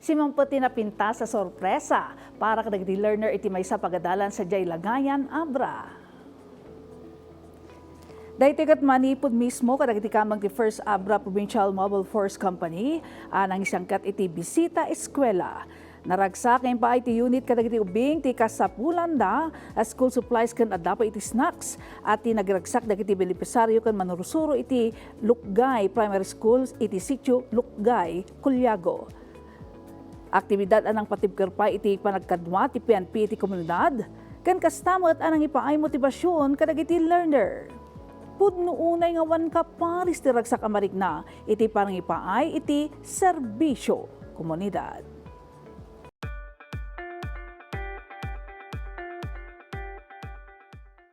Simampati na pinta sa sorpresa para kadagiti learner iti may sa pagadalan sa Lagayan, Abra. Dahiti kat manipod mismo kadagiti kamang ti First Abra Provincial Mobile Force Company anang isangkat iti bisita eskwela. Naragsak ngayon pa iti unit kadagiti ubing ti kasapulanda school supplies kan adapa iti snacks at ti nagragsak dagiti benepisaryo kan manurusuro iti Lukgay Primary School iti sitio Lukgay, Kulyago. Aktibidad anang patibker pa iti panagkadwa ti PNP iti komunidad kan kastamot anang ipaay motibasyon kadagiti learner. Pudno unay nga wan kaparis ti ragsak amarik na iti parang ipaay iti serbisyo komunidad.